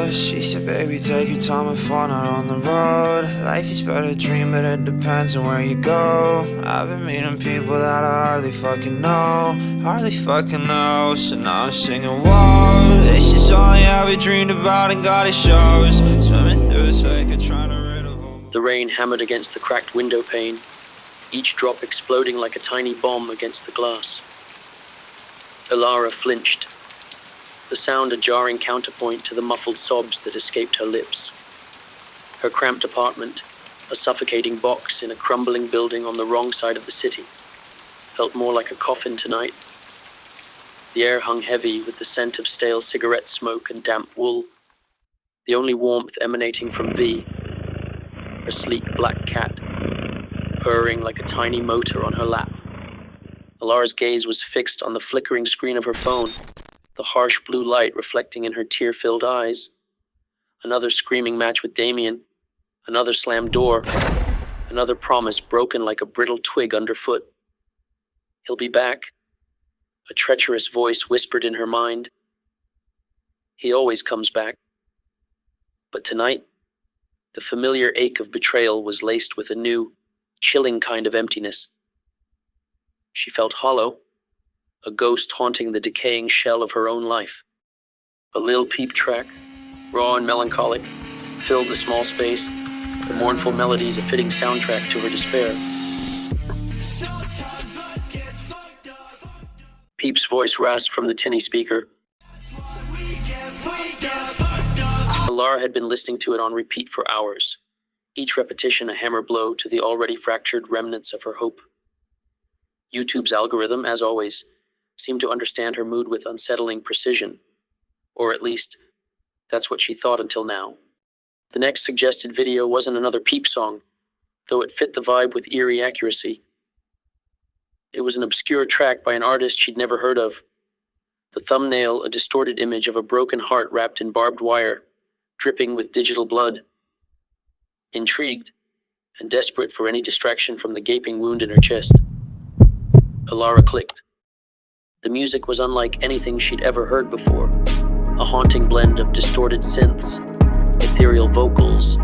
close. She said, baby, take your time and fun out on the road. Life is but a dream, but it depends on where you go. I've been meeting people that I hardly fucking know. So now I'm singing, whoa, this is only how we dreamed about and God it shows. Swimming through this lake and trying to rid of all. The rain hammered against the cracked window pane, each drop exploding like a tiny bomb against the glass. Ilara flinched, the sound a jarring counterpoint to the muffled sobs that escaped her lips. Her cramped apartment, a suffocating box in a crumbling building on the wrong side of the city, felt more like a coffin tonight. The air hung heavy with the scent of stale cigarette smoke and damp wool, the only warmth emanating from V, her sleek black cat, purring like a tiny motor on her lap. Ilara's gaze was fixed on the flickering screen of her phone, the harsh blue light reflecting in her tear-filled eyes. Another screaming match with Damien, another slammed door, another promise broken like a brittle twig underfoot. He'll be back, a treacherous voice whispered in her mind. He always comes back. But tonight, the familiar ache of betrayal was laced with a new, chilling kind of emptiness. She felt hollow, a ghost haunting the decaying shell of her own life. A Lil Peep track, raw and melancholic, filled the small space, the mournful melodies a fitting soundtrack to her despair. Peep's voice rasped from the tinny speaker. Ilara had been listening to it on repeat for hours, each repetition a hammer blow to the already fractured remnants of her hope. YouTube's algorithm, as always, seemed to understand her mood with unsettling precision, or at least, that's what she thought until now. The next suggested video wasn't another Peep song, though it fit the vibe with eerie accuracy. It was an obscure track by an artist she'd never heard of. The thumbnail, a distorted image of a broken heart wrapped in barbed wire, dripping with digital blood. Intrigued, and desperate for any distraction from the gaping wound in her chest, Ilara clicked. The music was unlike anything she'd ever heard before, a haunting blend of distorted synths, ethereal vocals,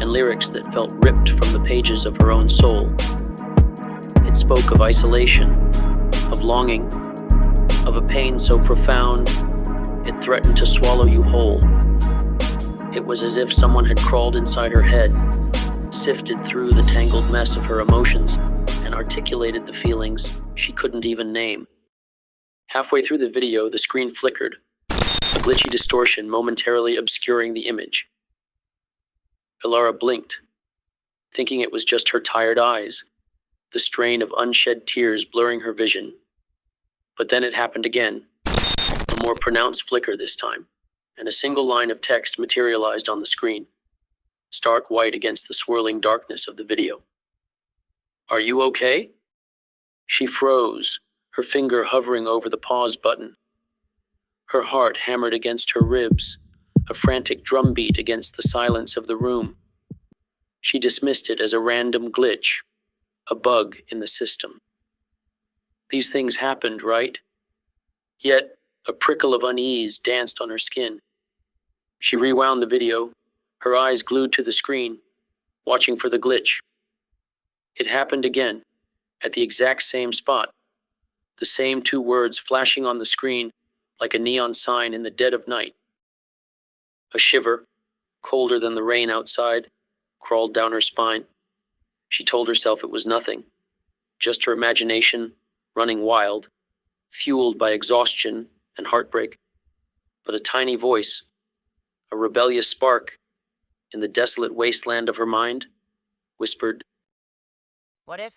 and lyrics that felt ripped from the pages of her own soul. It spoke of isolation, of longing, of a pain so profound it threatened to swallow you whole. It was as if someone had crawled inside her head, sifted through the tangled mess of her emotions, and articulated the feelings she couldn't even name. Halfway through the video, the screen flickered, a glitchy distortion momentarily obscuring the image. Ilara blinked, thinking it was just her tired eyes, the strain of unshed tears blurring her vision. But then it happened again, a more pronounced flicker this time, and a single line of text materialized on the screen, stark white against the swirling darkness of the video. "Are you okay?" She froze, her finger hovering over the pause button. Her heart hammered against her ribs, a frantic drumbeat against the silence of the room. She dismissed it as a random glitch, a bug in the system. These things happened, right? Yet, a prickle of unease danced on her skin. She rewound the video, her eyes glued to the screen, watching for the glitch. It happened again, at the exact same spot, the same two words flashing on the screen like a neon sign in the dead of night. A shiver, colder than the rain outside, crawled down her spine. She told herself it was nothing, just her imagination running wild, fueled by exhaustion and heartbreak. But a tiny voice, a rebellious spark, in the desolate wasteland of her mind, whispered, What if